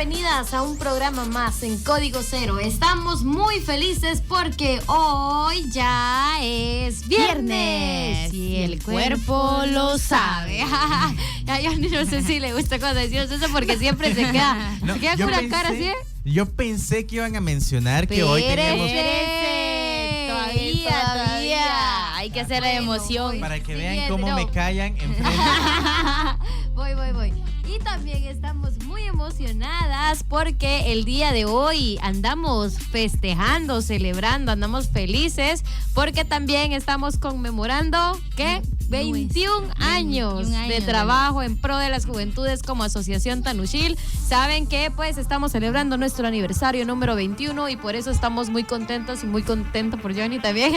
bienvenidas a un programa más en Código Cero. Estamos muy felices porque hoy ya es viernes y el cuerpo lo sabe. Yo no sé si le gusta cuando decimos eso porque siempre se queda con la cara así. Yo pensé que iban a mencionar que hoy teníamos... Todavía. Hay que hacer la emoción. Para que vean cómo me callan enfrente. Voy. Y también estamos muy emocionadas porque el día de hoy andamos festejando, celebrando, andamos felices porque también estamos conmemorando, ¿qué? 21 años de trabajo en pro de las juventudes como Asociación Tanushil. Saben que pues estamos celebrando nuestro aniversario número 21 y por eso estamos muy contentos y muy contento por Johnny también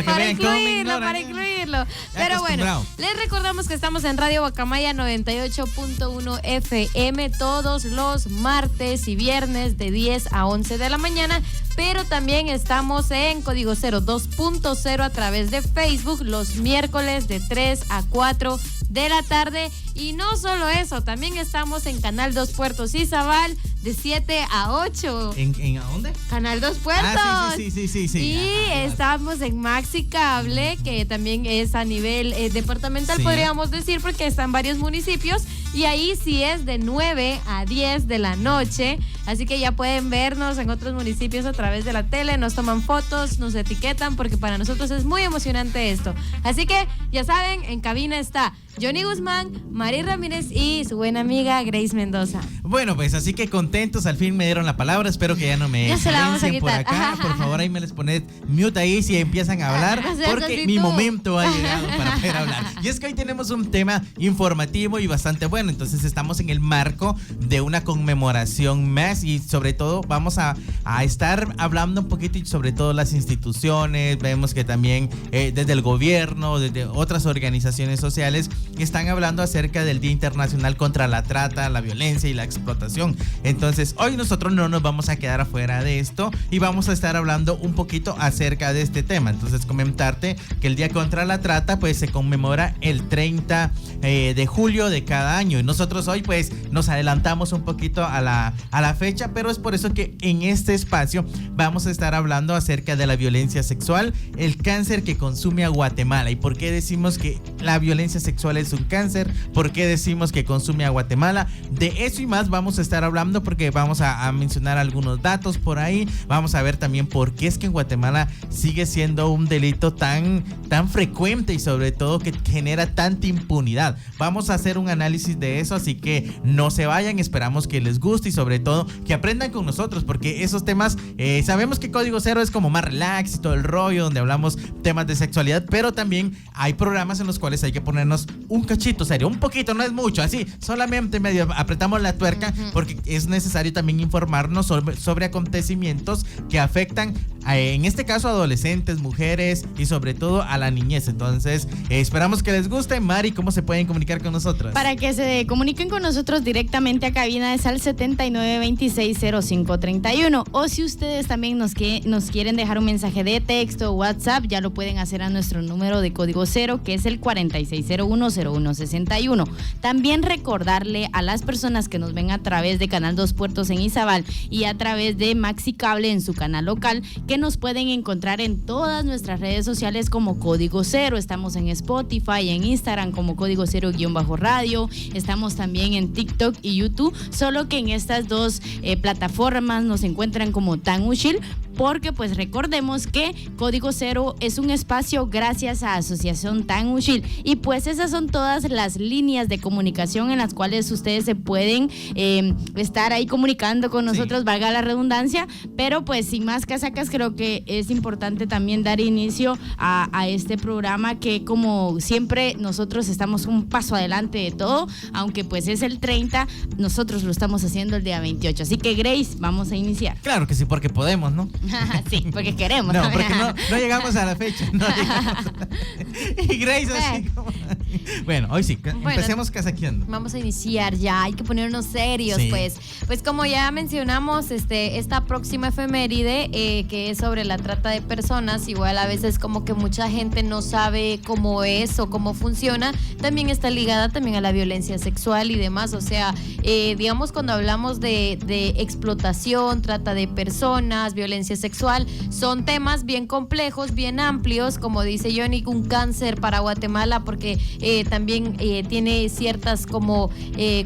para incluirlo. Pero bueno, les recordamos que estamos en Radio Guacamaya 98.1 FM todos los martes y viernes de 10 a 11 de la mañana, pero también estamos en Código Cero 2.0 a través de Facebook los miércoles de 3 a 4 de la tarde. Y no solo eso, también estamos en Canal 2 Puertos Izabal de 7 a 8. ¿En a dónde? Canal 2 Puertos. Sí. Y estamos en Maxi Cable, que también es a nivel departamental, podríamos decir, porque está en varios municipios. Y ahí sí es de 9 a 10 de la noche. Así que ya pueden vernos en otros municipios a través de la tele, nos toman fotos, nos etiquetan, porque para nosotros es muy emocionante esto. Así que ya saben, en cabina está Johnny Guzmán, Mari Ramírez y su buena amiga Grace Mendoza. Bueno, pues así que contentos, al fin me dieron la palabra, espero que ya no me silencien por acá. Por favor, ahí me les pones mute ahí si empiezan a hablar, porque mi momento ha llegado para poder hablar. Y es que hoy tenemos un tema informativo y bastante bueno, entonces estamos en el marco de una conmemoración más y sobre todo vamos a estar hablando un poquito y sobre todo las instituciones, vemos que también desde el gobierno, desde otras organizaciones sociales están hablando acerca del Día Internacional contra la Trata, la Violencia y la Explotación. Entonces hoy nosotros no nos vamos a quedar afuera de esto y vamos a estar hablando un poquito acerca de este tema. Entonces comentarte que el Día contra la Trata pues se conmemora el 30 de julio de cada año y nosotros hoy pues nos adelantamos un poquito a la fecha, pero es por eso que en este espacio vamos a estar hablando acerca de la violencia sexual, el cáncer que consume a Guatemala y por qué decimos que la violencia sexual es un cáncer, por qué decimos que consume a Guatemala. De eso y más vamos a estar hablando porque vamos a mencionar algunos datos por ahí, vamos a ver también por qué es que en Guatemala sigue siendo un delito tan frecuente y sobre todo que genera tanta impunidad. Vamos a hacer un análisis de eso, así que no se vayan, esperamos que les guste y sobre todo que aprendan con nosotros porque esos temas, sabemos que Código Cero es como más relax y todo el rollo donde hablamos temas de sexualidad, pero también hay programas en los cuales hay que ponernos un cachito serio, un poquito, no es mucho, así, solamente medio apretamos la tuerca porque es necesario también informarnos sobre acontecimientos que afectan en este caso a adolescentes, mujeres y sobre todo a la niñez. Entonces esperamos que les guste. Mari, ¿cómo se pueden comunicar con nosotros? Para que se comuniquen con nosotros directamente a cabina es al 79260531 o si ustedes también nos quieren dejar un mensaje de texto o WhatsApp, ya lo pueden hacer a nuestro número de Código Cero que es el 46010161. También recordarle a las personas que nos ven a través de Canal 2 Puertos en Izabal y a través de Maxi Cable en su canal local que nos pueden encontrar en todas nuestras redes sociales como Código Cero. Estamos en Spotify, en Instagram como Código Cero-radio, estamos también en TikTok y YouTube, solo que en estas dos plataformas nos encuentran como Tanushil, porque pues recordemos que Código Cero es un espacio gracias a Asociación Tanushil y pues esas son todas las líneas de comunicación en las cuales ustedes se pueden estar ahí comunicando con nosotros, valga la redundancia, pero pues sin más casacas creo que es importante también dar inicio a este programa que como siempre nosotros estamos un paso adelante de todo, aunque pues es el 30, nosotros lo estamos haciendo el día 28, así que Grace, vamos a iniciar. Claro que sí, porque podemos, ¿no? Sí, porque queremos. No, porque no llegamos a la fecha. No llegamos. Y Grace así como... Bueno, hoy sí, empecemos casaqueando. Vamos a iniciar ya, hay que ponernos serios, sí. Pues como ya mencionamos, esta próxima efeméride que es sobre la trata de personas, igual a veces como que mucha gente no sabe cómo es o cómo funciona, también está ligada también a la violencia sexual y demás, o sea, digamos cuando hablamos de explotación, trata de personas, violencia sexual, son temas bien complejos, bien amplios, como dice Johnny, un cáncer para Guatemala porque también tiene ciertas como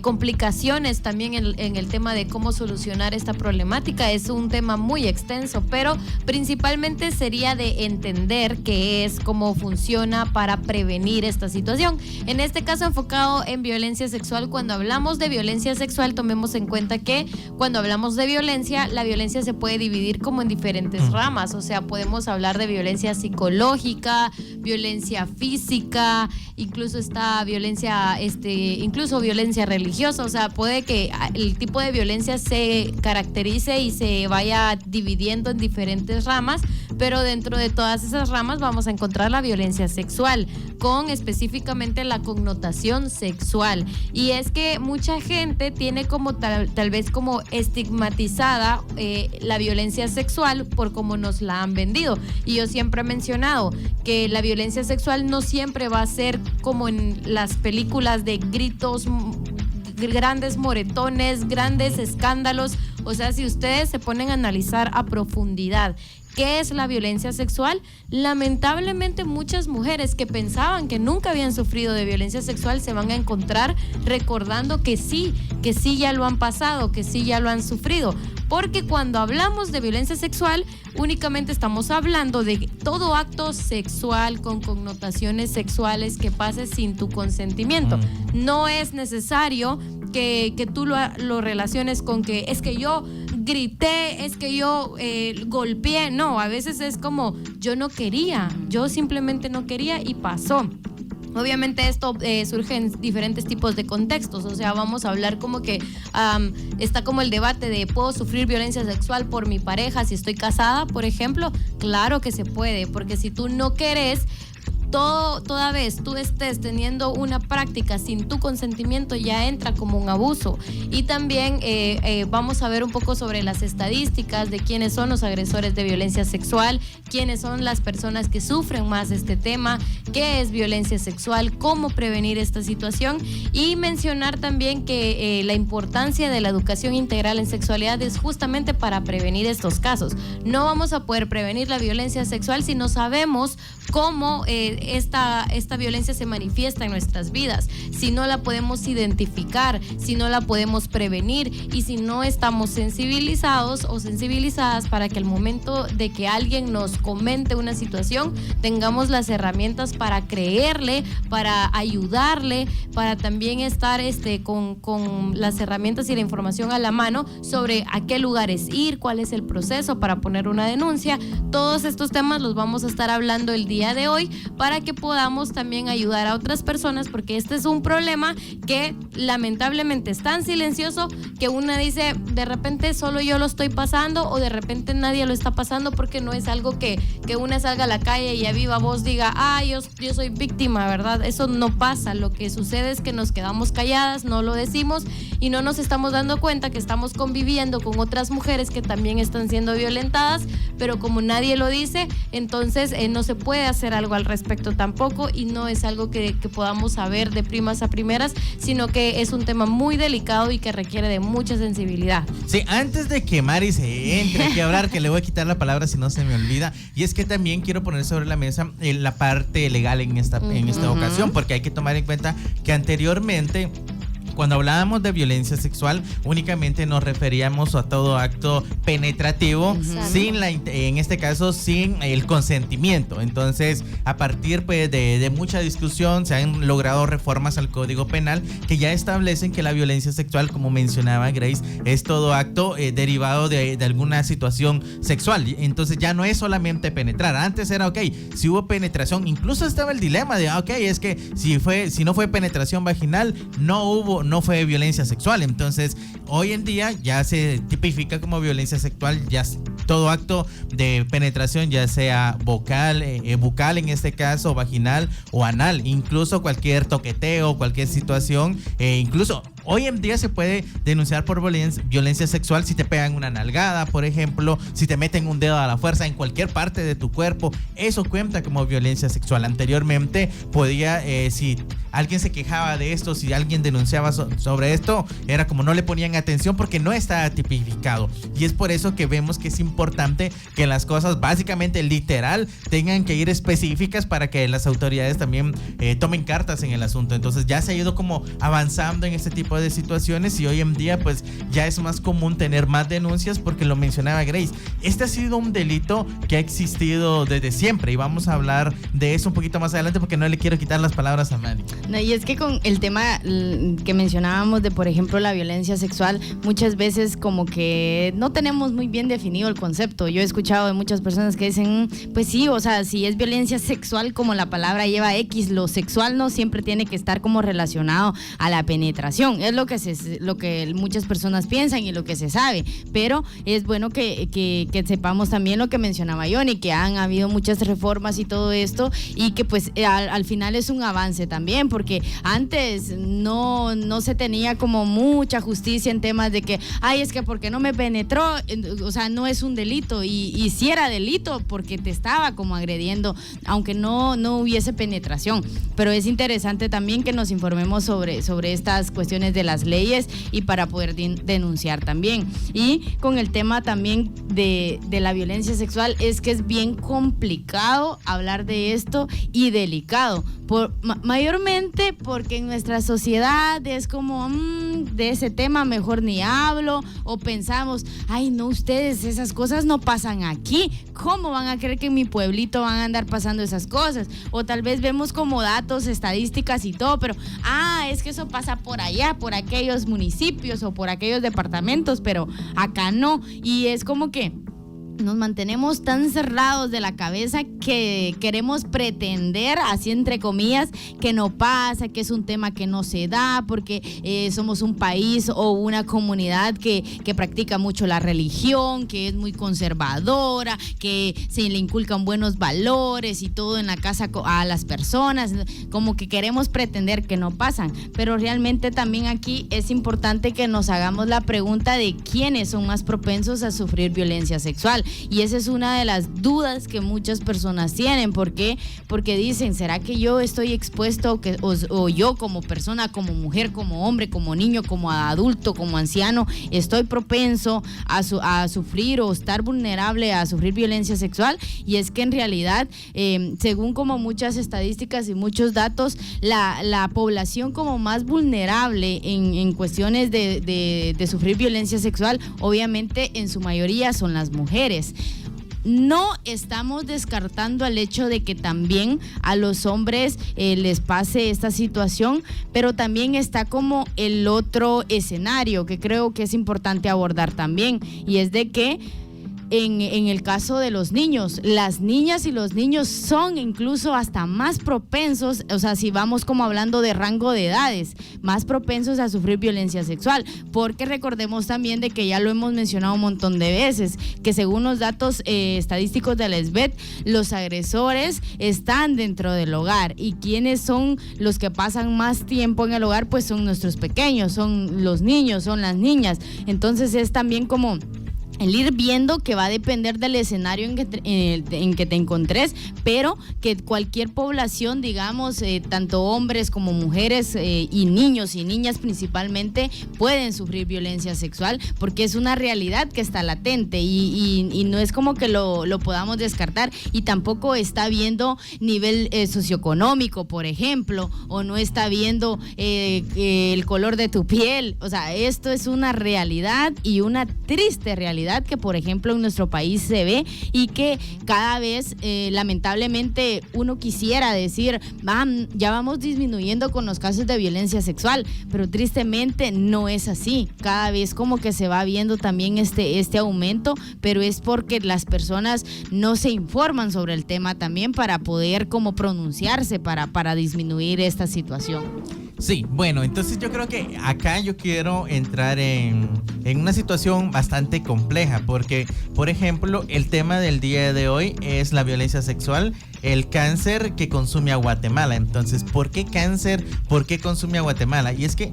complicaciones también en el tema de cómo solucionar esta problemática. Es un tema muy extenso, pero principalmente sería de entender qué es, cómo funciona para prevenir esta situación. En este caso enfocado en violencia sexual, cuando hablamos de violencia sexual, tomemos en cuenta que cuando hablamos de violencia, la violencia se puede dividir como en diferentes ramas, o sea, podemos hablar de violencia psicológica, violencia física, incluso está violencia, incluso violencia religiosa, o sea, puede que el tipo de violencia se caracterice y se vaya dividiendo en diferentes ramas, pero dentro de todas esas ramas vamos a encontrar la violencia sexual, con específicamente la connotación sexual. Y es que mucha gente tiene como tal vez como estigmatizada la violencia sexual por cómo nos la han vendido. Y yo siempre he mencionado que la violencia sexual no siempre va a ser como en las películas de gritos, grandes moretones, grandes escándalos. O sea, si ustedes se ponen a analizar a profundidad ¿qué es la violencia sexual? Lamentablemente muchas mujeres que pensaban que nunca habían sufrido de violencia sexual se van a encontrar recordando que sí ya lo han pasado, que sí ya lo han sufrido. Porque cuando hablamos de violencia sexual, únicamente estamos hablando de todo acto sexual con connotaciones sexuales que pase sin tu consentimiento. No es necesario que tú lo relaciones con que es que yo grité, es que yo golpeé. No, a veces es como yo no quería, yo simplemente no quería y pasó. Obviamente esto surge en diferentes tipos de contextos, o sea, vamos a hablar como que está como el debate de ¿puedo sufrir violencia sexual por mi pareja si estoy casada, por ejemplo? Claro que se puede, porque si tú no querés, toda vez tú estés teniendo una práctica sin tu consentimiento ya entra como un abuso. Y también vamos a ver un poco sobre las estadísticas de quiénes son los agresores de violencia sexual, quiénes son las personas que sufren más este tema, qué es violencia sexual, cómo prevenir esta situación y mencionar también que la importancia de la educación integral en sexualidad es justamente para prevenir estos casos. No vamos a poder prevenir la violencia sexual si no sabemos cómo esta violencia se manifiesta en nuestras vidas, si no la podemos identificar, si no la podemos prevenir y si no estamos sensibilizados o sensibilizadas para que al momento de que alguien nos comente una situación tengamos las herramientas para creerle, para ayudarle, para también estar con las herramientas y la información a la mano sobre a qué lugares ir, cuál es el proceso para poner una denuncia. Todos estos temas los vamos a estar hablando el día de hoy para que podamos también ayudar a otras personas, porque este es un problema que lamentablemente es tan silencioso que una dice de repente solo yo lo estoy pasando o de repente nadie lo está pasando, porque no es algo que una salga a la calle y a viva voz diga yo soy víctima, ¿verdad? Eso no pasa. Lo que sucede es que nos quedamos calladas, no lo decimos y no nos estamos dando cuenta que estamos conviviendo con otras mujeres que también están siendo violentadas, pero como nadie lo dice, entonces no se puede hacer algo al respecto tampoco y no es algo que podamos saber de primas a primeras, sino que es un tema muy delicado y que requiere de mucha sensibilidad. Sí, antes de que Mari se entre aquí a hablar, que le voy a quitar la palabra si no se me olvida, y es que también quiero poner sobre la mesa la parte legal en esta ocasión, porque hay que tomar en cuenta que anteriormente cuando hablábamos de violencia sexual, únicamente nos referíamos a todo acto penetrativo, en este caso, sin el consentimiento. Entonces, a partir pues, de mucha discusión, se han logrado reformas al Código Penal que ya establecen que la violencia sexual, como mencionaba Grace, es todo acto derivado de alguna situación sexual. Entonces, ya no es solamente penetrar. Antes era, si hubo penetración, incluso estaba el dilema de, es que si no fue penetración vaginal, no fue violencia sexual. Entonces hoy en día ya se tipifica como violencia sexual, ya todo acto de penetración, ya sea bucal en este caso, vaginal o anal, incluso cualquier toqueteo, cualquier situación, incluso hoy en día se puede denunciar por violencia sexual si te pegan una nalgada, por ejemplo, si te meten un dedo a la fuerza en cualquier parte de tu cuerpo, eso cuenta como violencia sexual. Anteriormente podía, si alguien se quejaba de esto, si alguien denunciaba sobre esto, era como no le ponían atención porque no estaba tipificado. Y es por eso que vemos que es importante que las cosas básicamente literal tengan que ir específicas para que las autoridades también tomen cartas en el asunto. Entonces ya se ha ido como avanzando en este tipo de situaciones y hoy en día pues ya es más común tener más denuncias porque lo mencionaba Grace. Este ha sido un delito que ha existido desde siempre y vamos a hablar de eso un poquito más adelante porque no le quiero quitar las palabras a Manny. No, y es que con el tema que mencionábamos de, por ejemplo, la violencia sexual, muchas veces como que no tenemos muy bien definido el concepto. Yo he escuchado de muchas personas que dicen, pues sí, o sea, si es violencia sexual, como la palabra lleva X, lo sexual no siempre tiene que estar como relacionado a la penetración. Es lo que muchas personas piensan y lo que se sabe, pero es bueno que sepamos también lo que mencionaba Johnny, que han habido muchas reformas y todo esto, y que pues al final es un avance también, porque antes no se tenía como mucha justicia en temas de que, ay, es que porque no me penetró, o sea, no es un delito, y sí era delito porque te estaba como agrediendo, aunque no hubiese penetración. Pero es interesante también que nos informemos sobre estas cuestiones de las leyes y para poder denunciar también. Y con el tema también de la violencia sexual, es que es bien complicado hablar de esto y delicado, mayormente porque en nuestra sociedad es como de ese tema mejor ni hablo, o pensamos, ay no, ustedes esas cosas no pasan aquí, ¿cómo van a creer que en mi pueblito van a andar pasando esas cosas? O tal vez vemos como datos, estadísticas y todo, pero es que eso pasa por allá, por aquellos municipios o por aquellos departamentos, pero acá no. Y es como que nos mantenemos tan cerrados de la cabeza que queremos pretender, así entre comillas, que no pasa, que es un tema que no se da, porque somos un país o una comunidad que practica mucho la religión, que es muy conservadora, que se le inculcan buenos valores y todo en la casa a las personas, como que queremos pretender que no pasan, pero realmente también aquí es importante que nos hagamos la pregunta de quiénes son más propensos a sufrir violencia sexual. Y esa es una de las dudas que muchas personas tienen. ¿Por qué? Porque dicen, ¿será que yo estoy expuesto o yo como persona, como mujer, como hombre, como niño, como adulto, como anciano, estoy propenso a sufrir o estar vulnerable a sufrir violencia sexual? Y es que en realidad, según como muchas estadísticas y muchos datos, la población como más vulnerable en cuestiones de sufrir violencia sexual, obviamente en su mayoría son las mujeres. No estamos descartando el hecho de que también a los hombres les pase esta situación, pero también está como el otro escenario que creo que es importante abordar también, y es de que en el caso de los niños, las niñas y los niños son incluso hasta más propensos, o sea, si vamos como hablando de rango de edades, más propensos a sufrir violencia sexual, porque recordemos también de que ya lo hemos mencionado un montón de veces, que según los datos estadísticos de la SBET, los agresores están dentro del hogar, y quienes son los que pasan más tiempo en el hogar, pues son nuestros pequeños, son los niños, son las niñas. Entonces es también como el ir viendo que va a depender del escenario en que te encontres, pero que cualquier población, digamos, tanto hombres como mujeres y niños y niñas principalmente, pueden sufrir violencia sexual, porque es una realidad que está latente y no es como que lo podamos descartar, y tampoco está viendo nivel socioeconómico, por ejemplo, o no está viendo el color de tu piel. O sea, esto es una realidad y una triste realidad que, por ejemplo, en nuestro país se ve, y que cada vez lamentablemente uno quisiera decir, ya vamos disminuyendo con los casos de violencia sexual, pero tristemente no es así. Cada vez como que se va viendo también este aumento, pero es porque las personas no se informan sobre el tema también para poder como pronunciarse para disminuir esta situación. Sí, bueno, entonces yo creo que acá yo quiero entrar en una situación bastante compleja porque, por ejemplo, el tema del día de hoy es la violencia sexual, el cáncer que consume a Guatemala. Entonces, ¿por qué cáncer? ¿Por qué consume a Guatemala? Y es que,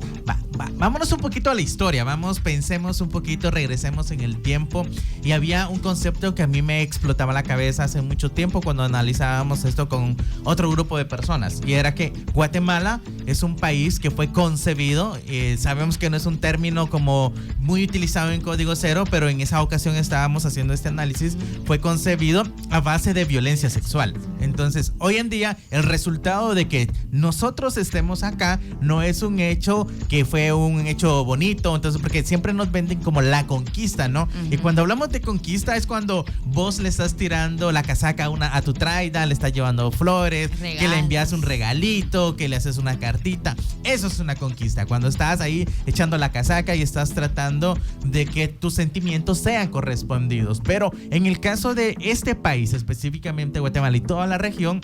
vámonos un poquito a la historia, pensemos un poquito, regresemos en el tiempo. Y había un concepto que a mí me explotaba la cabeza hace mucho tiempo cuando analizábamos esto con otro grupo de personas. Y era que Guatemala es un país que fue concebido, sabemos que no es un término como muy utilizado en Código Cero, pero en esa ocasión estábamos haciendo este análisis, fue concebido a base de violencia sexual. Entonces, hoy en día, el resultado de que nosotros estemos acá no es un hecho que fue un hecho bonito, entonces, porque siempre nos venden como la conquista, ¿no? Y cuando hablamos de conquista es cuando vos le estás tirando la casaca a tu traida, le estás llevando flores, que le envías un regalito, que le haces una cartita. Eso es una conquista, cuando estás ahí echando la casaca y estás tratando de que tus sentimientos sean correspondidos. Pero en el caso de este país, específicamente Guatemala y toda la región,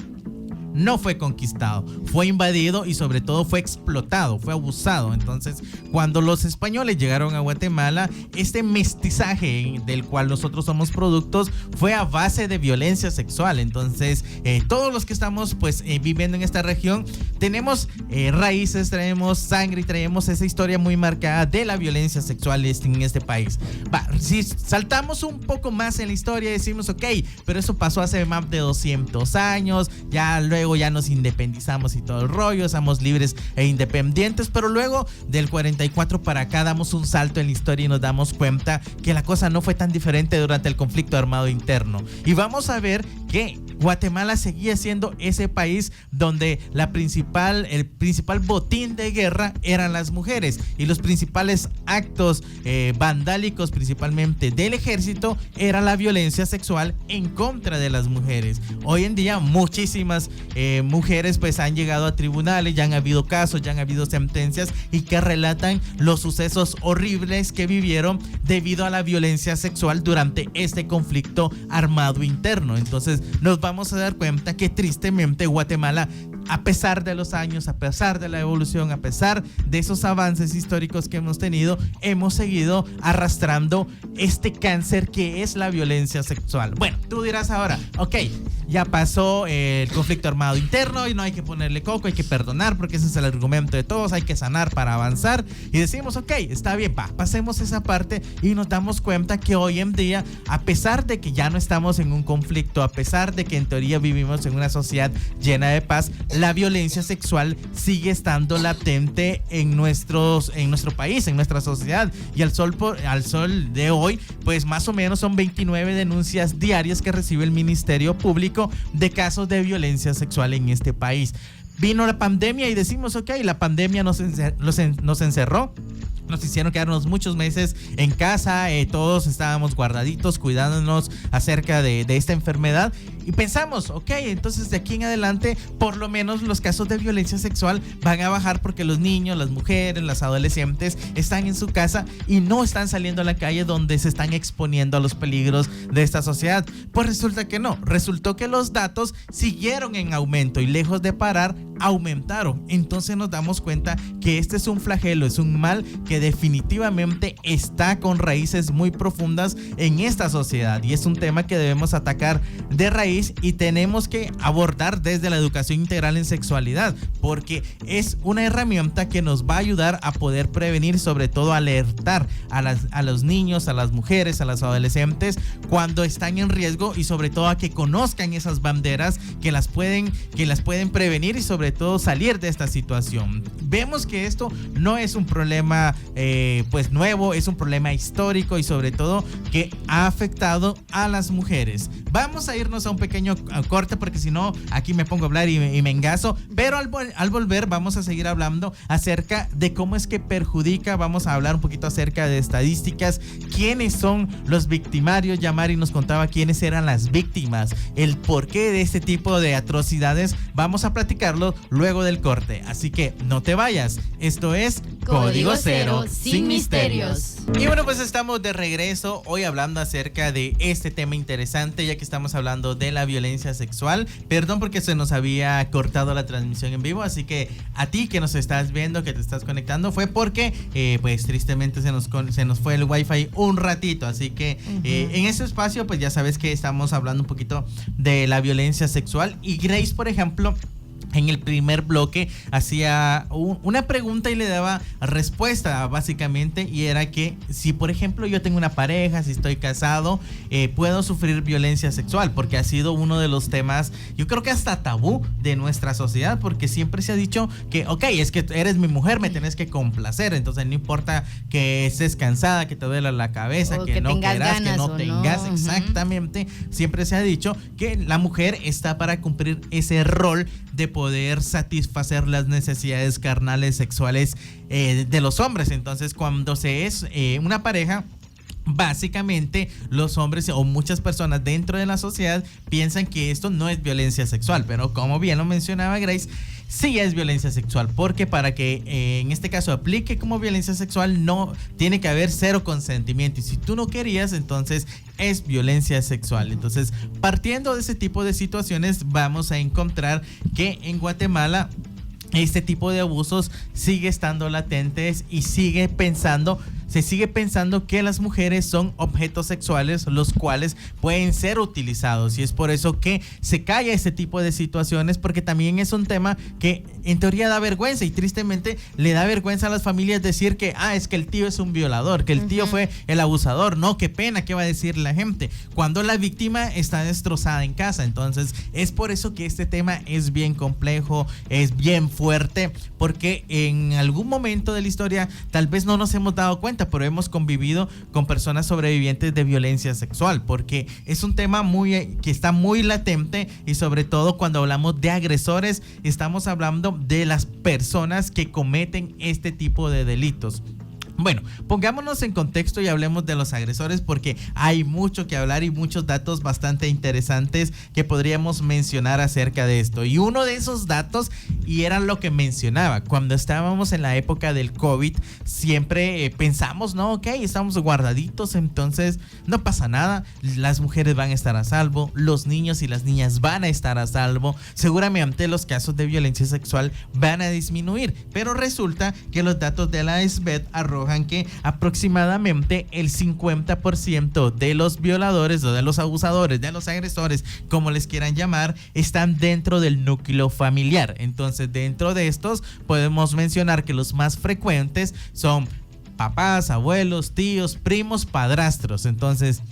no fue conquistado, fue invadido y sobre todo fue explotado, fue abusado. Entonces, cuando los españoles llegaron a Guatemala, este mestizaje del cual nosotros somos productos fue a base de violencia sexual. Entonces, todos los que estamos viviendo en esta región tenemos raíces, traemos sangre y traemos esa historia muy marcada de la violencia sexual en este país. Si saltamos un poco más en la historia, decimos, ok, pero eso pasó hace más de 200 años, luego ya nos independizamos y todo el rollo, somos libres e independientes, pero luego del 44 para acá damos un salto en la historia y nos damos cuenta que la cosa no fue tan diferente durante el conflicto armado interno. Y vamos a ver que Guatemala seguía siendo ese país donde el principal botín de guerra eran las mujeres, y los principales actos vandálicos, principalmente del ejército, era la violencia sexual en contra de las mujeres. Hoy en día muchísimas mujeres han llegado a tribunales, ya han habido casos, ya han habido sentencias y que relatan los sucesos horribles que vivieron debido a la violencia sexual durante este conflicto armado interno. Entonces nos vamos a dar cuenta que tristemente Guatemala, a pesar de los años, a pesar de la evolución, a pesar de esos avances históricos que hemos tenido, hemos seguido arrastrando este cáncer que es la violencia sexual. Bueno, tú dirás ahora, ok, ya pasó el conflicto armado interno y no hay que ponerle coco, hay que perdonar porque ese es el argumento de todos, hay que sanar para avanzar, y decimos, ok, está bien, pasemos esa parte, y nos damos cuenta que hoy en día, a pesar de que ya no estamos en un conflicto, a pesar de que en teoría vivimos en una sociedad llena de paz, la violencia sexual sigue estando latente en nuestro país, en nuestra sociedad, y al sol de hoy, pues más o menos son 29 denuncias diarias que recibe el Ministerio Público de casos de violencia sexual en este país. Vino la pandemia y decimos, ok, la pandemia nos encerró, nos hicieron quedarnos muchos meses en casa, todos estábamos guardaditos, cuidándonos acerca de esta enfermedad, y pensamos, ok, entonces de aquí en adelante por lo menos los casos de violencia sexual van a bajar porque los niños, las mujeres, las adolescentes están en su casa y no están saliendo a la calle donde se están exponiendo a los peligros de esta sociedad. Pues resulta que no, resultó que los datos siguieron en aumento y lejos de parar, aumentaron. Entonces nos damos cuenta que este es un flagelo, es un mal que definitivamente está con raíces muy profundas en esta sociedad, y es un tema que debemos atacar de raíz y tenemos que abordar desde la educación integral en sexualidad, porque es una herramienta que nos va a ayudar a poder prevenir, sobre todo alertar a los niños, a las mujeres, a las adolescentes cuando están en riesgo, y sobre todo a que conozcan esas banderas que las pueden prevenir y sobre todo salir de esta situación. Vemos que esto no es un problema nuevo, es un problema histórico y sobre todo que ha afectado a las mujeres. Vamos a irnos a un pequeño corte porque si no aquí me pongo a hablar y me engaso, pero al volver vamos a seguir hablando acerca de cómo es que perjudica, vamos a hablar un poquito acerca de estadísticas, quiénes son los victimarios. Yamari nos contaba quiénes eran las víctimas, el porqué de este tipo de atrocidades. Vamos a platicarlo luego del corte, así que no te vayas. Esto es Código Cero sin misterios. Y bueno, pues estamos de regreso hoy hablando acerca de este tema interesante, ya que estamos hablando de la violencia sexual. Perdón porque se nos había cortado la transmisión en vivo, así que a ti que nos estás viendo, que te estás conectando, fue porque pues tristemente se nos fue el wifi un ratito, así que en ese espacio pues ya sabes que estamos hablando un poquito de la violencia sexual. Y Grace, por ejemplo, en el primer bloque hacía una pregunta y le daba respuesta básicamente, y era que si por ejemplo yo tengo una pareja, si estoy casado, puedo sufrir violencia sexual, porque ha sido uno de los temas, yo creo que hasta tabú de nuestra sociedad, porque siempre se ha dicho que ok, es que eres mi mujer, me tenés que complacer, entonces no importa que estés cansada, que te duela la cabeza, que no quieras, que no tengas, exactamente, siempre se ha dicho que la mujer está para cumplir ese rol de poder satisfacer las necesidades carnales sexuales de los hombres. Entonces, cuando se es una pareja, básicamente los hombres o muchas personas dentro de la sociedad piensan que esto no es violencia sexual, pero como bien lo mencionaba Grace, sí es violencia sexual, porque para que en este caso aplique como violencia sexual no tiene que haber cero consentimiento, y si tú no querías, entonces es violencia sexual. Entonces, partiendo de ese tipo de situaciones, vamos a encontrar que en Guatemala este tipo de abusos sigue estando latentes y se sigue pensando que las mujeres son objetos sexuales los cuales pueden ser utilizados, y es por eso que se calla este tipo de situaciones, porque también es un tema que en teoría da vergüenza, y tristemente le da vergüenza a las familias decir que es que el tío es un violador, que el tío fue el abusador. No, qué pena, ¿qué va a decir la gente? Cuando la víctima está destrozada en casa. Entonces es por eso que este tema es bien complejo, es bien fuerte, porque en algún momento de la historia tal vez no nos hemos dado cuenta, pero hemos convivido con personas sobrevivientes de violencia sexual, porque es un tema que está muy latente, y sobre todo cuando hablamos de agresores, estamos hablando de las personas que cometen este tipo de delitos. Bueno, pongámonos en contexto y hablemos de los agresores, porque hay mucho que hablar y muchos datos bastante interesantes que podríamos mencionar acerca de esto. Y uno de esos datos, y era lo que mencionaba, cuando estábamos en la época del COVID, siempre pensamos, no, ok, estamos guardaditos, entonces no pasa nada, las mujeres van a estar a salvo, los niños y las niñas van a estar a salvo, seguramente los casos de violencia sexual van a disminuir, pero resulta que los datos de la SBET arrojan que aproximadamente el 50% de los violadores o de los abusadores, de los agresores, como les quieran llamar, están dentro del núcleo familiar. Entonces, dentro de estos podemos mencionar que los más frecuentes son papás, abuelos, tíos, primos, padrastros. Entonces,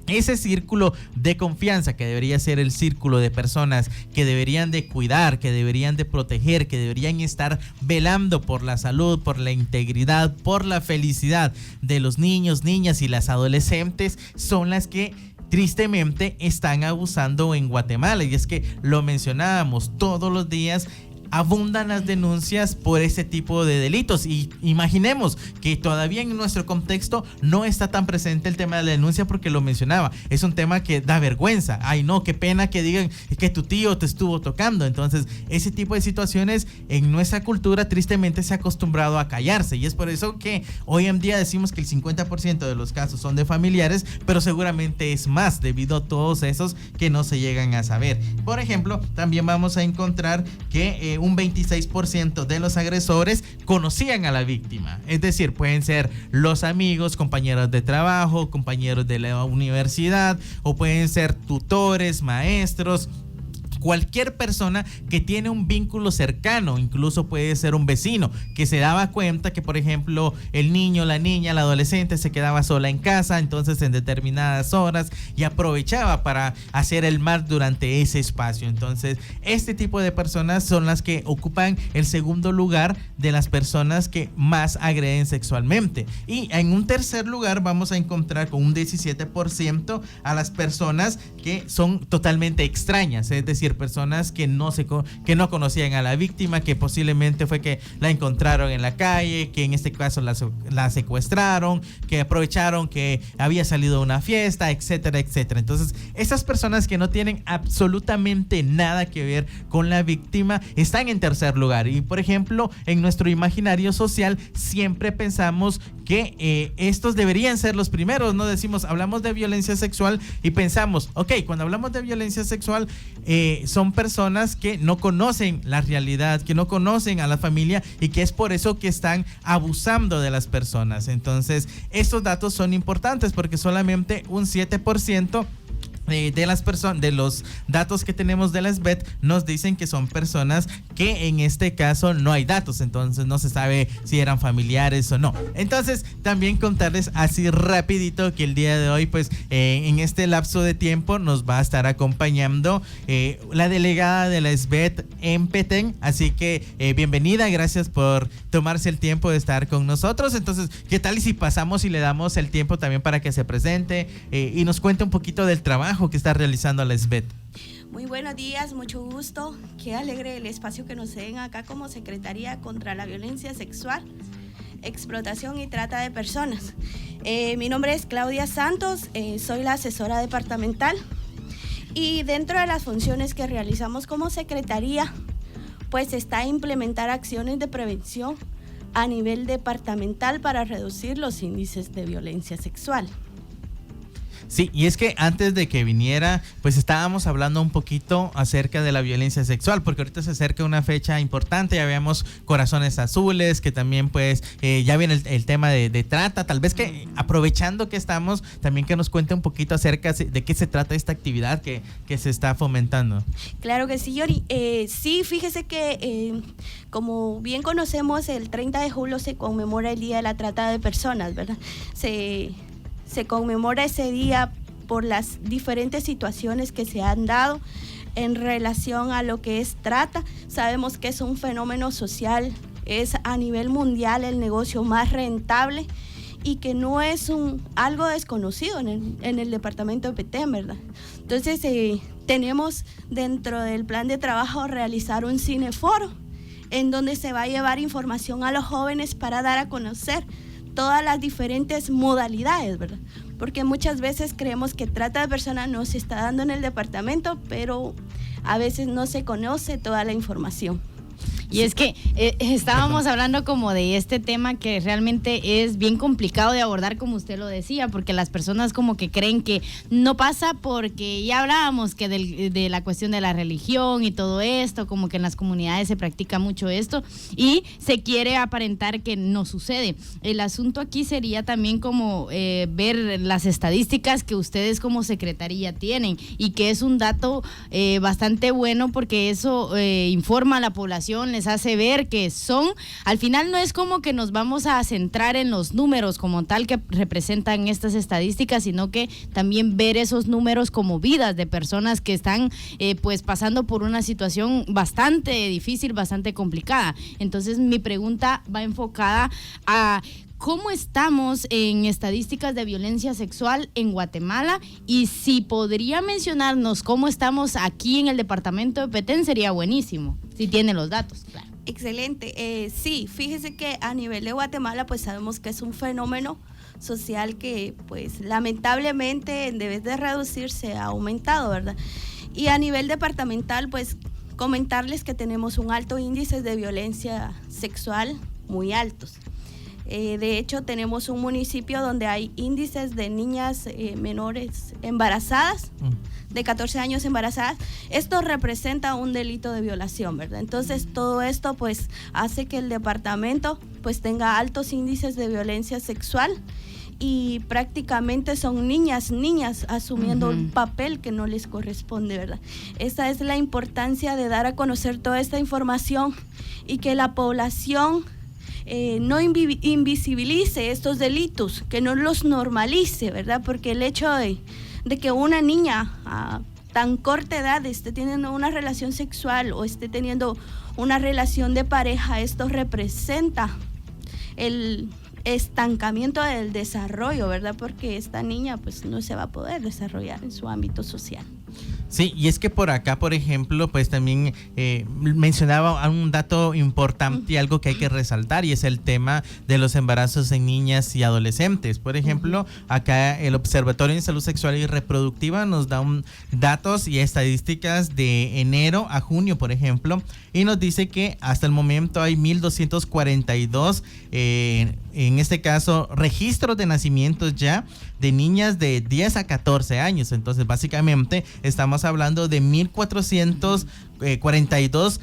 ese círculo de confianza que debería ser el círculo de personas que deberían de cuidar, que deberían de proteger, que deberían estar velando por la salud, por la integridad, por la felicidad de los niños, niñas y las adolescentes, son las que tristemente están abusando en Guatemala. Y es que lo mencionábamos, todos los días abundan las denuncias por ese tipo de delitos, y imaginemos que todavía en nuestro contexto no está tan presente el tema de la denuncia, porque lo mencionaba, es un tema que da vergüenza. Ay no, qué pena que digan que tu tío te estuvo tocando. Entonces ese tipo de situaciones en nuestra cultura tristemente se ha acostumbrado a callarse, y es por eso que hoy en día decimos que el 50% de los casos son de familiares, pero seguramente es más debido a todos esos que no se llegan a saber. Por ejemplo, también vamos a encontrar que un 26% de los agresores conocían a la víctima, es decir, pueden ser los amigos, compañeros de trabajo, compañeros de la universidad, o pueden ser tutores, maestros, cualquier persona que tiene un vínculo cercano, incluso puede ser un vecino que se daba cuenta que, por ejemplo, el niño, la niña, la adolescente se quedaba sola en casa, entonces en determinadas horas, y aprovechaba para hacer el mal durante ese espacio. Entonces, este tipo de personas son las que ocupan el segundo lugar de las personas que más agreden sexualmente. Y en un tercer lugar vamos a encontrar con un 17% a las personas que son totalmente extrañas, es decir, decir, personas que que no conocían a la víctima, que posiblemente fue que la encontraron en la calle, que en este caso la secuestraron, que aprovecharon que había salido a una fiesta, etcétera, etcétera. Entonces, esas personas que no tienen absolutamente nada que ver con la víctima están en tercer lugar. Y, por ejemplo, en nuestro imaginario social siempre pensamos que estos deberían ser los primeros, ¿no? Hablamos de violencia sexual y pensamos, ok, cuando hablamos de violencia sexual, son personas que no conocen la realidad, que no conocen a la familia y que es por eso que están abusando de las personas. Entonces, estos datos son importantes porque solamente un 7% de los datos que tenemos de la SBET nos dicen que son personas que en este caso no hay datos, entonces no se sabe si eran familiares o no. Entonces también contarles así rapidito que el día de hoy pues en este lapso de tiempo nos va a estar acompañando la delegada de la SBET en Petén, así que bienvenida, gracias por tomarse el tiempo de estar con nosotros. Entonces, ¿qué tal y si pasamos y le damos el tiempo también para que se presente y nos cuente un poquito del trabajo que está realizando la SBET? Muy buenos días, mucho gusto. Qué alegre el espacio que nos den acá como Secretaría contra la Violencia Sexual, Explotación y Trata de Personas. Mi nombre es Claudia Santos, soy la asesora departamental y dentro de las funciones que realizamos como Secretaría, pues está implementar acciones de prevención a nivel departamental para reducir los índices de violencia sexual. Sí, y es que antes de que viniera, pues estábamos hablando un poquito acerca de la violencia sexual, porque ahorita se acerca una fecha importante, ya veamos Corazones Azules, que también pues ya viene el tema de trata, tal vez que aprovechando que estamos, también que nos cuente un poquito acerca de qué se trata esta actividad que se está fomentando. Claro que sí, Yori. Sí, fíjese que como bien conocemos, el 30 de julio se conmemora el Día de la Trata de Personas, ¿verdad? Se conmemora ese día por las diferentes situaciones que se han dado en relación a lo que es trata. Sabemos que es un fenómeno social, es a nivel mundial el negocio más rentable y que no es algo desconocido en el departamento de Petén, ¿verdad? Entonces tenemos dentro del plan de trabajo realizar un cineforo en donde se va a llevar información a los jóvenes para dar a conocer todas las diferentes modalidades, ¿verdad? Porque muchas veces creemos que trata de personas no se está dando en el departamento, pero a veces no se conoce toda la información. Y es que estábamos hablando como de este tema que realmente es bien complicado de abordar, como usted lo decía, porque las personas como que creen que no pasa, porque ya hablábamos que de la cuestión de la religión y todo esto, como que en las comunidades se practica mucho esto y se quiere aparentar que no sucede. El asunto aquí sería también como ver las estadísticas que ustedes como secretaría tienen y que es un dato bastante bueno porque eso informa a la población, les hace ver que al final no es como que nos vamos a centrar en los números como tal que representan estas estadísticas, sino que también ver esos números como vidas de personas que están pues pasando por una situación bastante difícil, bastante complicada. Entonces mi pregunta va enfocada a ¿cómo estamos en estadísticas de violencia sexual en Guatemala? Y si podría mencionarnos cómo estamos aquí en el departamento de Petén, sería buenísimo, si tiene los datos, claro. Excelente. Sí, fíjese que a nivel de Guatemala, pues sabemos que es un fenómeno social que, pues, lamentablemente, en vez de reducirse, ha aumentado, ¿verdad? Y a nivel departamental, pues, comentarles que tenemos un alto índice de violencia sexual muy altos. De hecho, tenemos un municipio donde hay índices de niñas menores embarazadas, de 14 años embarazadas. Esto representa un delito de violación, ¿verdad? Entonces, todo esto pues hace que el departamento pues tenga altos índices de violencia sexual y prácticamente son niñas asumiendo un papel que no les corresponde, ¿verdad? Esa es la importancia de dar a conocer toda esta información y que la población no invisibilice estos delitos, que no los normalice, ¿verdad? Porque el hecho de que una niña a tan corta edad esté teniendo una relación sexual o esté teniendo una relación de pareja, esto representa el estancamiento del desarrollo, ¿verdad? Porque esta niña pues no se va a poder desarrollar en su ámbito social. Sí, y es que por acá, por ejemplo, pues también mencionaba un dato importante y algo que hay que resaltar, y es el tema de los embarazos en niñas y adolescentes. Por ejemplo, acá el Observatorio de Salud Sexual y Reproductiva nos da datos y estadísticas de enero a junio, por ejemplo, y nos dice que hasta el momento hay 1,242 en este caso, registros de nacimientos ya de niñas de 10 a 14 años. Entonces, básicamente, estamos hablando de 1,442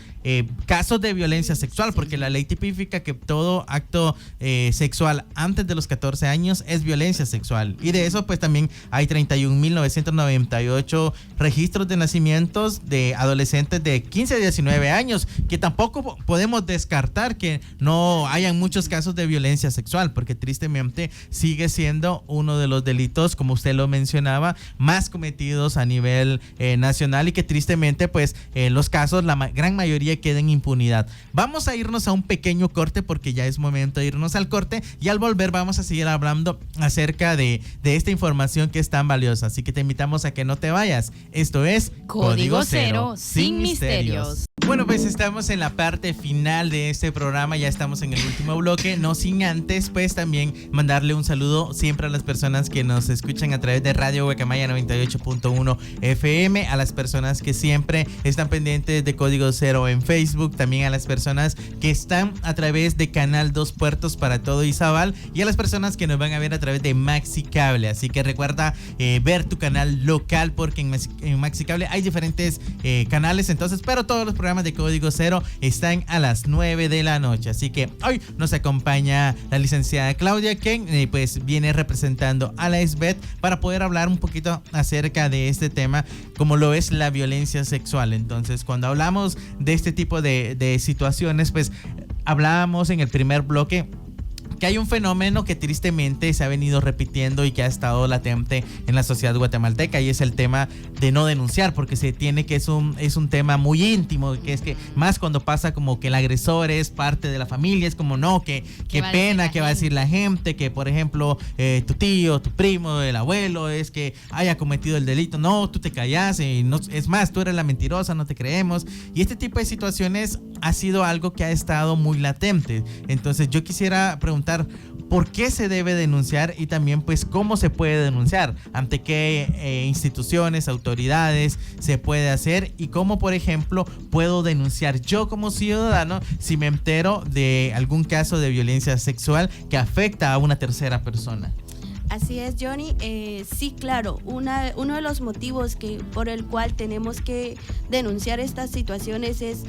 casos de violencia sexual, porque la ley tipifica que todo acto sexual antes de los 14 años es violencia sexual. Y de eso, pues también hay 31,998 registros de nacimientos de adolescentes de 15 a 19 años, que tampoco podemos descartar que no hayan muchos casos de violencia sexual, porque tristemente sigue siendo uno de los delitos, como usted lo mencionaba, más cometidos a nivel nacional, y que tristemente, pues, los casos, la gran mayoría queden en impunidad. Vamos a irnos a un pequeño corte, porque ya es momento de irnos al corte, y al volver vamos a seguir hablando acerca de esta información que es tan valiosa. Así que te invitamos a que no te vayas. Esto es Código Cero, sin misterios. Bueno, pues estamos en la parte final de este programa, ya estamos en el último bloque, no sin antes pues también mandarle un saludo siempre a las personas que nos escuchan a través de Radio Guacamaya 98.1 FM, a las personas que siempre están pendientes de Código Cero en Facebook, también a las personas que están a través de Canal 2 Puertos para todo Izabal, y a las personas que nos van a ver a través de Maxi Cable. Así que recuerda ver tu canal local, porque en Maxi Cable hay diferentes canales, entonces, pero todos los programas de Código Cero están a las 9 de la noche. Así que hoy nos acompaña la licenciada Claudia, quien pues viene representando a la SBET para poder hablar un poquito acerca de este tema, como lo es la violencia sexual. Entonces, cuando hablamos de este tipo de situaciones, pues hablábamos en el primer bloque que hay un fenómeno que tristemente se ha venido repitiendo y que ha estado latente en la sociedad guatemalteca, y es el tema de no denunciar, porque se tiene que es un tema muy íntimo, que es que más cuando pasa como que el agresor es parte de la familia, es como no, que pena, que va a decir la gente, que por ejemplo tu tío, tu primo, el abuelo es que haya cometido el delito, no, tú te callas, y no, es más, tú eres la mentirosa, no te creemos, y este tipo de situaciones ha sido algo que ha estado muy latente. Entonces yo quisiera preguntar ¿por qué se debe denunciar? Y también pues cómo se puede denunciar, ante qué instituciones, autoridades se puede hacer, y cómo, por ejemplo, puedo denunciar yo como ciudadano si me entero de algún caso de violencia sexual que afecta a una tercera persona. Así es, Johnny. Sí, claro, uno de los motivos por el cual tenemos que denunciar estas situaciones es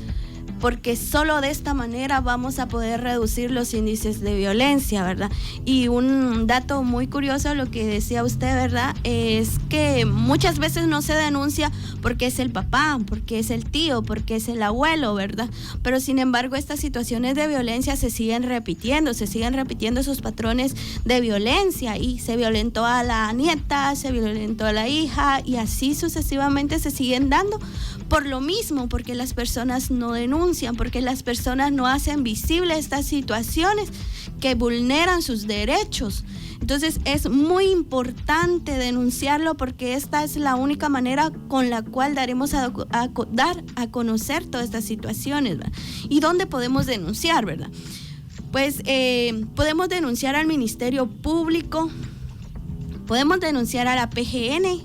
porque solo de esta manera vamos a poder reducir los índices de violencia, ¿verdad? Y un dato muy curioso, lo que decía usted, ¿verdad? Es que muchas veces no se denuncia porque es el papá, porque es el tío, porque es el abuelo, ¿verdad? Pero sin embargo, estas situaciones de violencia se siguen repitiendo esos patrones de violencia, y se violentó a la nieta, se violentó a la hija, y así sucesivamente se siguen dando por lo mismo, porque las personas no denuncian, porque las personas no hacen visible estas situaciones que vulneran sus derechos. Entonces es muy importante denunciarlo, porque esta es la única manera con la cual daremos dar a conocer todas estas situaciones, ¿verdad? ¿Y dónde podemos denunciar, verdad? Pues podemos denunciar al Ministerio Público, podemos denunciar a la PGN,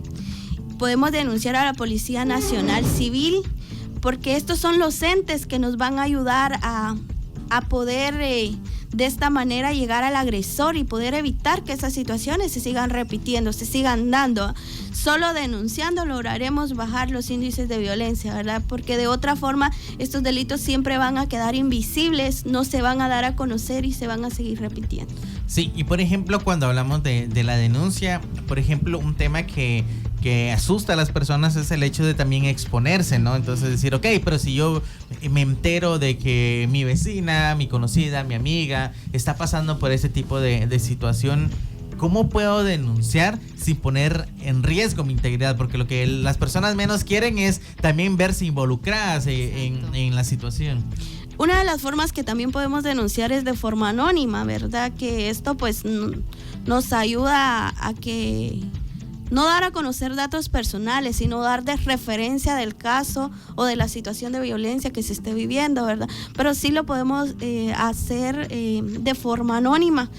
podemos denunciar a la Policía Nacional Civil, porque estos son los entes que nos van a ayudar a poder de esta manera llegar al agresor y poder evitar que esas situaciones se sigan repitiendo, se sigan dando. Solo denunciando lograremos bajar los índices de violencia, ¿verdad? Porque de otra forma estos delitos siempre van a quedar invisibles, no se van a dar a conocer y se van a seguir repitiendo. Sí, y por ejemplo, cuando hablamos de la denuncia, por ejemplo, un tema que asusta a las personas es el hecho de también exponerse, ¿no? Entonces decir, ok, pero si yo me entero de que mi vecina, mi conocida, mi amiga está pasando por ese tipo de situación, ¿cómo puedo denunciar sin poner en riesgo mi integridad? Porque lo que las personas menos quieren es también verse involucradas en la situación. Una de las formas que también podemos denunciar es de forma anónima, ¿verdad? Que esto pues nos ayuda a que no dar a conocer datos personales, sino dar de referencia del caso o de la situación de violencia que se esté viviendo, ¿verdad? Pero sí lo podemos hacer de forma anónima.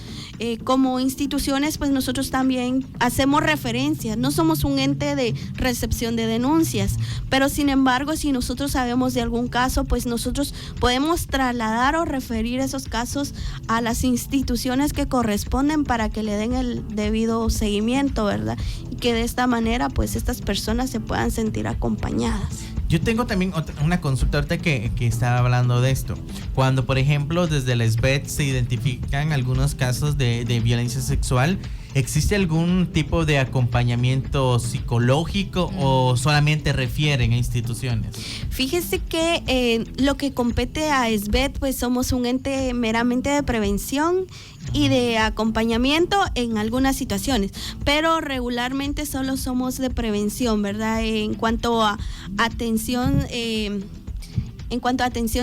Como instituciones, pues nosotros también hacemos referencia, no somos un ente de recepción de denuncias, pero sin embargo, si nosotros sabemos de algún caso, pues nosotros podemos trasladar o referir esos casos a las instituciones que corresponden para que le den el debido seguimiento, ¿verdad? Y que de esta manera, pues estas personas se puedan sentir acompañadas. Yo tengo también una consulta ahorita que estaba hablando de esto. Cuando, por ejemplo, desde la SBET se identifican algunos casos de violencia sexual, ¿existe algún tipo de acompañamiento psicológico o solamente refieren a instituciones? Fíjese que lo que compete a SBET, pues somos un ente meramente de prevención y de acompañamiento en algunas situaciones, pero regularmente solo somos de prevención, ¿verdad? En cuanto a atención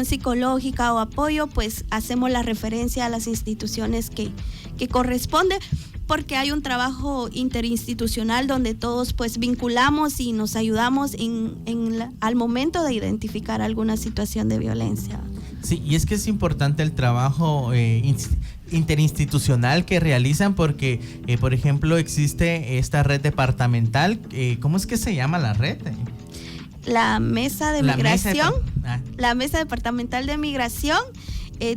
psicológica o apoyo, pues hacemos la referencia a las instituciones que corresponden, porque hay un trabajo interinstitucional donde todos pues vinculamos y nos ayudamos al momento de identificar alguna situación de violencia. Sí, y es que es importante el trabajo interinstitucional que realizan porque, por ejemplo, existe esta red departamental. ¿Cómo es que se llama la red? La Mesa de Migración, la Mesa Departamental de Migración.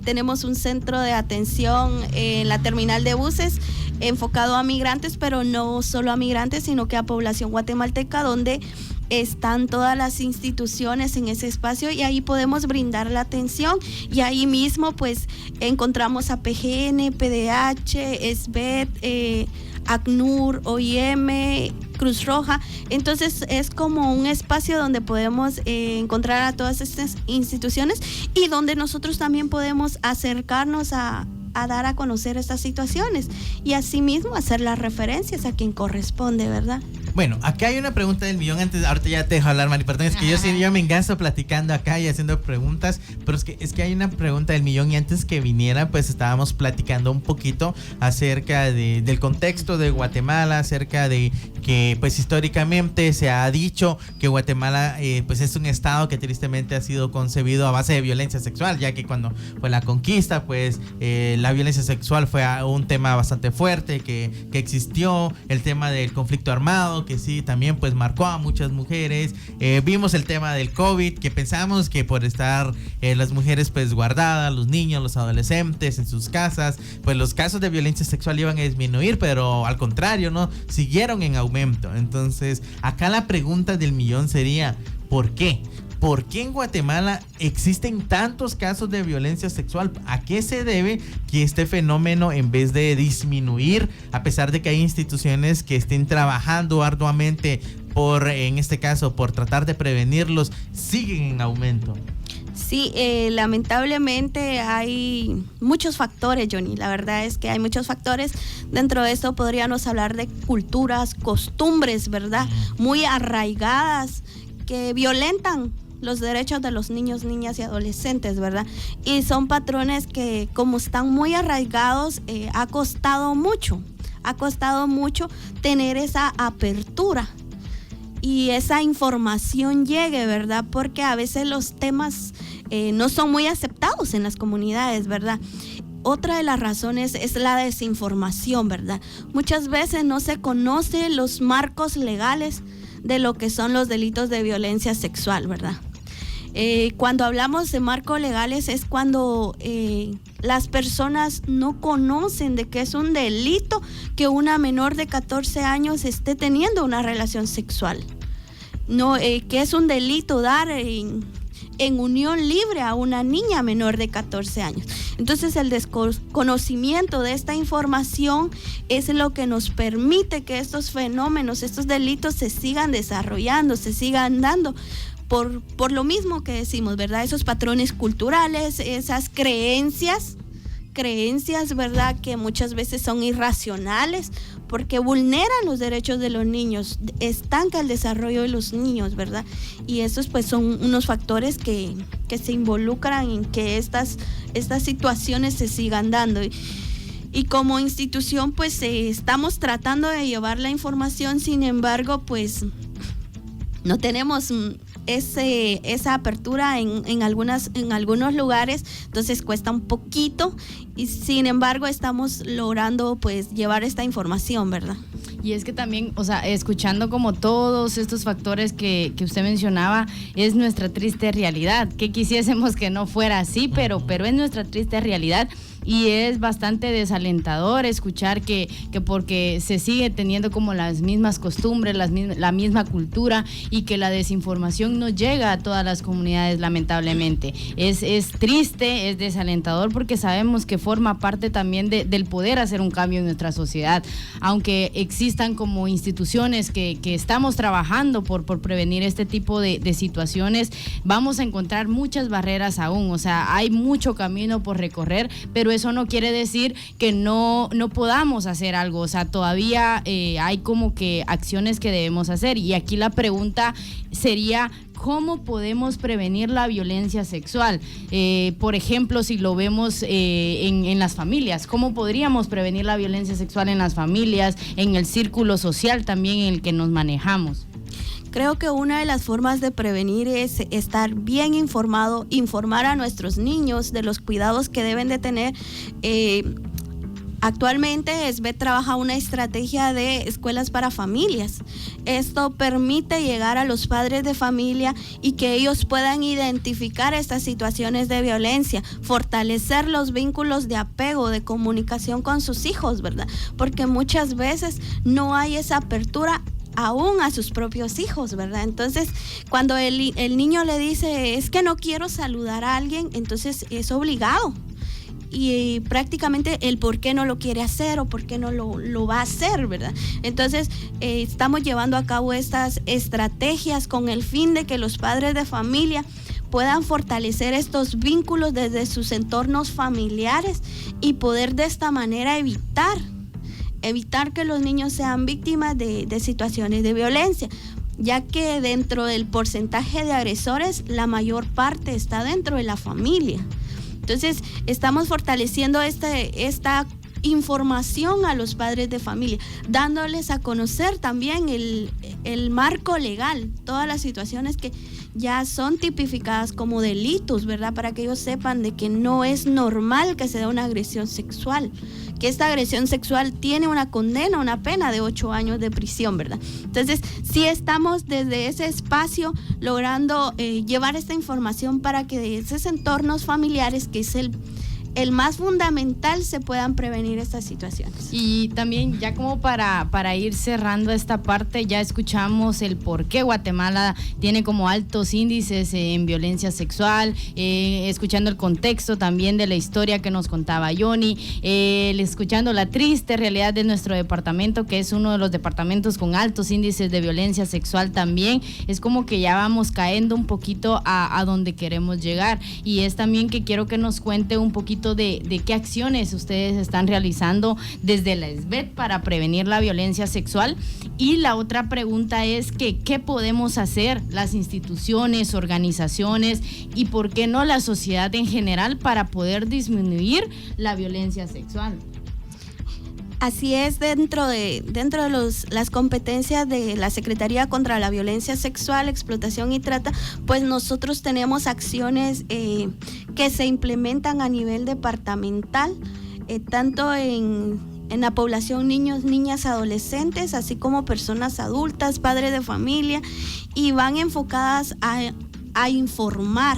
Tenemos un centro de atención en la terminal de buses enfocado a migrantes, pero no solo a migrantes, sino que a población guatemalteca, donde están todas las instituciones en ese espacio y ahí podemos brindar la atención y ahí mismo pues encontramos a PGN, PDH, SBET, ACNUR, OIM, Cruz Roja. Entonces es como un espacio donde podemos encontrar a todas estas instituciones y donde nosotros también podemos acercarnos a dar a conocer estas situaciones y asimismo hacer las referencias a quien corresponde, ¿verdad? Bueno, acá hay una pregunta del millón. Ahorita ya te dejo hablar, Mari, perdón, es que yo me engancho platicando acá y haciendo preguntas, pero es que hay una pregunta del millón y antes que viniera, pues estábamos platicando un poquito acerca del contexto de Guatemala, acerca de que pues históricamente se ha dicho que Guatemala pues es un estado que tristemente ha sido concebido a base de violencia sexual, ya que cuando fue la conquista, pues la violencia sexual fue un tema bastante fuerte que existió, el tema del conflicto armado, que sí, también pues marcó a muchas mujeres. Vimos el tema del COVID, que pensamos que por estar las mujeres pues guardadas, los niños, los adolescentes en sus casas, pues los casos de violencia sexual iban a disminuir, pero al contrario, ¿no? Siguieron en aumento. Entonces, acá la pregunta del millón sería, ¿por qué? ¿Por qué en Guatemala existen tantos casos de violencia sexual? ¿A qué se debe que este fenómeno, en vez de disminuir, a pesar de que hay instituciones que estén trabajando arduamente en este caso, por tratar de prevenirlos, siguen en aumento? Sí, lamentablemente hay muchos factores, Johnny. La verdad es que hay muchos factores. Dentro de esto podríamos hablar de culturas, costumbres, ¿verdad? Muy arraigadas que violentan los derechos de los niños, niñas y adolescentes, ¿verdad? Y son patrones que, como están muy arraigados, ha costado mucho tener esa apertura y esa información llegue, ¿verdad? Porque a veces los temas no son muy aceptados en las comunidades, ¿verdad? Otra de las razones es la desinformación, ¿verdad? Muchas veces no se conocen los marcos legales de lo que son los delitos de violencia sexual, ¿verdad? Cuando hablamos de marcos legales es cuando las personas no conocen de que es un delito que una menor de 14 años esté teniendo una relación sexual. No, que es un delito dar en unión libre a una niña menor de 14 años. Entonces el desconocimiento de esta información es lo que nos permite que estos fenómenos, estos delitos se sigan desarrollando, se sigan dando. Por lo mismo que decimos, ¿verdad? Esos patrones culturales, esas creencias, ¿verdad? Que muchas veces son irracionales porque vulneran los derechos de los niños, estanca el desarrollo de los niños, ¿verdad? Y esos pues son unos factores que se involucran en que estas situaciones se sigan dando. Y como institución, pues estamos tratando de llevar la información, sin embargo, pues no tenemos esa apertura en algunos lugares, entonces cuesta un poquito, y sin embargo estamos logrando pues llevar esta información, ¿verdad? Y es que también, o sea, escuchando como todos estos factores que usted mencionaba, es nuestra triste realidad, que quisiésemos que no fuera así, pero es nuestra triste realidad. Y es bastante desalentador escuchar que porque se sigue teniendo como las mismas costumbres, la misma cultura, y que la desinformación no llega a todas las comunidades, lamentablemente. Es triste, es desalentador, porque sabemos que forma parte también del poder hacer un cambio en nuestra sociedad. Aunque existan como instituciones que estamos trabajando por prevenir este tipo de situaciones, vamos a encontrar muchas barreras aún. O sea, hay mucho camino por recorrer, pero eso no quiere decir que no podamos hacer algo. O sea, todavía hay como que acciones que debemos hacer, y aquí la pregunta sería: ¿cómo podemos prevenir la violencia sexual? Por ejemplo, si lo vemos en las familias, ¿cómo podríamos prevenir la violencia sexual en las familias, en el círculo social también en el que nos manejamos? Creo que una de las formas de prevenir es estar bien informado, informar a nuestros niños de los cuidados que deben de tener. Actualmente SBET trabaja una estrategia de escuelas para familias. Esto permite llegar a los padres de familia y que ellos puedan identificar estas situaciones de violencia, fortalecer los vínculos de apego, de comunicación con sus hijos, ¿verdad? Porque muchas veces no hay esa apertura aún a sus propios hijos, ¿verdad? Entonces, cuando el niño le dice, es que no quiero saludar a alguien, entonces es obligado. Y prácticamente el por qué no lo quiere hacer o por qué no lo va a hacer, ¿verdad? Entonces, estamos llevando a cabo estas estrategias con el fin de que los padres de familia puedan fortalecer estos vínculos desde sus entornos familiares y poder de esta manera evitar que los niños sean víctimas de situaciones de violencia, ya que dentro del porcentaje de agresores, la mayor parte está dentro de la familia. Entonces, estamos fortaleciendo esta información a los padres de familia, dándoles a conocer también el marco legal, todas las situaciones que ya son tipificadas como delitos, ¿verdad? Para que ellos sepan de que no es normal que se dé una agresión sexual, que esta agresión sexual tiene una condena, una pena de 8 años de prisión, ¿verdad? Entonces, sí estamos desde ese espacio logrando llevar esta información para que de esos entornos familiares, que es el más fundamental, se puedan prevenir estas situaciones. Y también, ya como para ir cerrando esta parte, ya escuchamos el por qué Guatemala tiene como altos índices en violencia sexual, escuchando el contexto también de la historia que nos contaba Johnny, escuchando la triste realidad de nuestro departamento, que es uno de los departamentos con altos índices de violencia sexual también. Es como que ya vamos cayendo un poquito a donde queremos llegar, y es también que quiero que nos cuente un poquito de qué acciones ustedes están realizando desde la SBET para prevenir la violencia sexual. Y la otra pregunta es que ¿qué podemos hacer las instituciones, organizaciones y por qué no la sociedad en general para poder disminuir la violencia sexual? Así es, dentro de las competencias de la Secretaría contra la Violencia Sexual, Explotación y Trata, pues nosotros tenemos acciones que se implementan a nivel departamental, tanto en la población niños, niñas, adolescentes, así como personas adultas, padres de familia, y van enfocadas a informar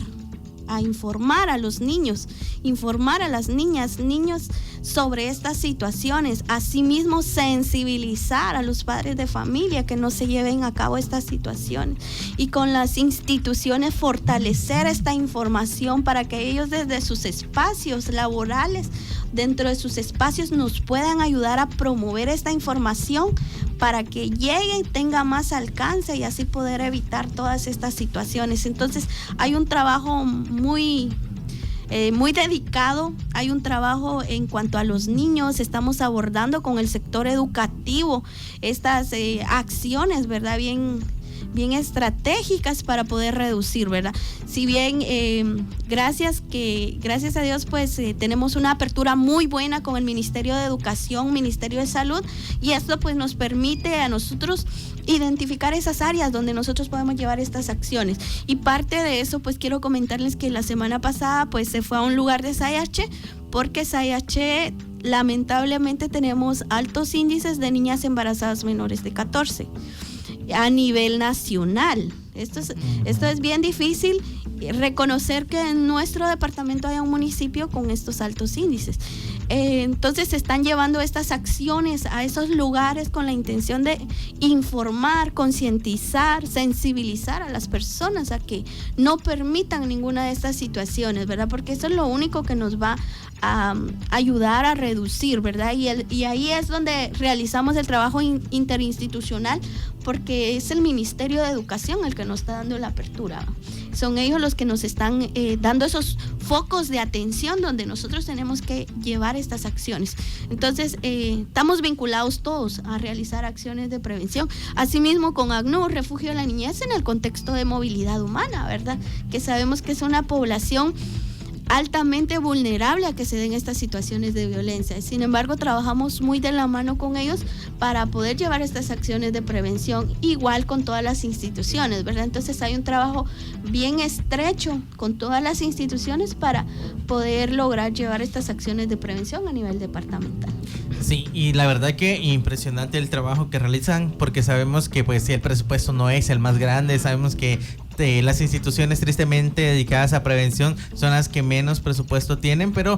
a los niños, informar a las niñas, niños sobre estas situaciones, asimismo sensibilizar a los padres de familia que no se lleven a cabo estas situaciones, y con las instituciones fortalecer esta información para que ellos desde sus espacios laborales, dentro de sus espacios, nos puedan ayudar a promover esta información para que llegue, tenga más alcance y así poder evitar todas estas situaciones. Entonces hay un trabajo muy dedicado, hay un trabajo en cuanto a los niños, estamos abordando con el sector educativo estas acciones, ¿verdad? bien estratégicas para poder reducir, ¿verdad? Si bien gracias a Dios pues tenemos una apertura muy buena con el Ministerio de Educación, Ministerio de Salud, y esto pues nos permite a nosotros identificar esas áreas donde nosotros podemos llevar estas acciones. Y parte de eso pues quiero comentarles que la semana pasada pues se fue a un lugar de SAIH, porque SAIH lamentablemente tenemos altos índices de niñas embarazadas menores de 14 a nivel nacional. Esto es bien difícil reconocer que en nuestro departamento haya un municipio con estos altos índices. Entonces se están llevando estas acciones a esos lugares con la intención de informar, concientizar, sensibilizar a las personas a que no permitan ninguna de estas situaciones, ¿verdad? Porque eso es lo único que nos va a ayudar a reducir, ¿verdad? Y ahí es donde realizamos el trabajo interinstitucional, porque es el Ministerio de Educación el que nos está dando la apertura. Son ellos los que nos están dando esos focos de atención donde nosotros tenemos que llevar estas acciones. Entonces, estamos vinculados todos a realizar acciones de prevención. Asimismo, con ACNUR, Refugio de la Niñez, en el contexto de movilidad humana, ¿verdad? Que sabemos que es una población altamente vulnerable a que se den estas situaciones de violencia. Sin embargo, trabajamos muy de la mano con ellos para poder llevar estas acciones de prevención, igual con todas las instituciones, ¿verdad? Entonces hay un trabajo bien estrecho con todas las instituciones para poder lograr llevar estas acciones de prevención a nivel departamental. Sí, y la verdad que impresionante el trabajo que realizan, porque sabemos que pues el presupuesto no es el más grande, sabemos que las instituciones tristemente dedicadas a prevención son las que menos presupuesto tienen, pero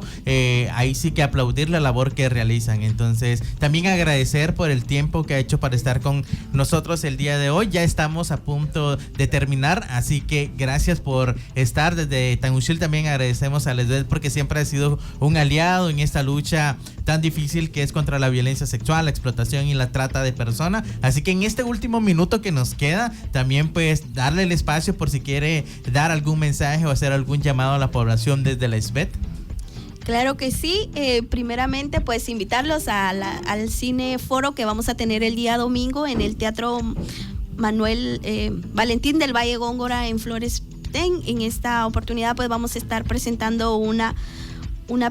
ahí sí que aplaudir la labor que realizan. Entonces también agradecer por el tiempo que ha hecho para estar con nosotros el día de hoy. Ya estamos a punto de terminar, así que gracias por estar. Desde Tangushil también agradecemos a Lesbeth, porque siempre ha sido un aliado en esta lucha tan difícil que es contra la violencia sexual, la explotación y la trata de personas. Así que en este último minuto que nos queda, también pues darle el espacio por si quiere dar algún mensaje o hacer algún llamado a la población desde la SBET. Claro que sí. Primeramente pues invitarlos al cine foro que vamos a tener el día domingo en el Teatro Manuel Valentín del Valle Góngora en Flores Petén. En esta oportunidad pues vamos a estar presentando una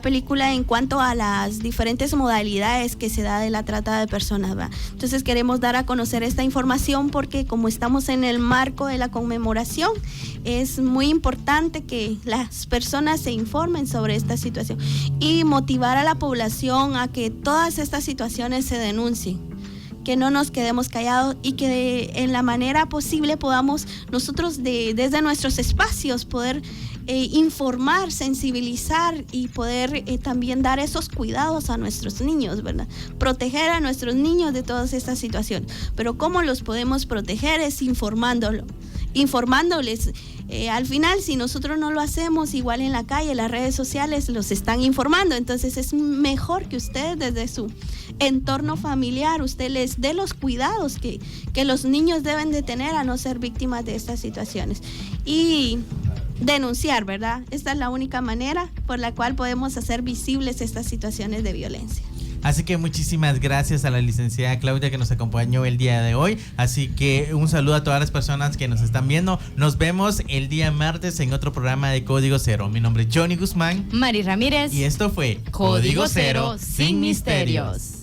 película en cuanto a las diferentes modalidades que se da de la trata de personas, ¿va? Entonces queremos dar a conocer esta información porque como estamos en el marco de la conmemoración, es muy importante que las personas se informen sobre esta situación y motivar a la población a que todas estas situaciones se denuncien, que no nos quedemos callados y que en la manera posible podamos nosotros desde nuestros espacios poder informar, sensibilizar y poder también dar esos cuidados a nuestros niños, ¿verdad? Proteger a nuestros niños de todas estas situaciones. Pero ¿cómo los podemos proteger? Es informándoles. Al final, si nosotros no lo hacemos, igual en la calle, las redes sociales los están informando. Entonces es mejor que usted desde su entorno familiar, usted les dé los cuidados que los niños deben de tener a no ser víctimas de estas situaciones. Y denunciar, ¿verdad? Esta es la única manera por la cual podemos hacer visibles estas situaciones de violencia. Así que muchísimas gracias a la licenciada Claudia que nos acompañó el día de hoy. Así que un saludo a todas las personas que nos están viendo. Nos vemos el día martes en otro programa de Código Cero. Mi nombre es Johnny Guzmán. Mari Ramírez. Y esto fue Código Cero sin misterios.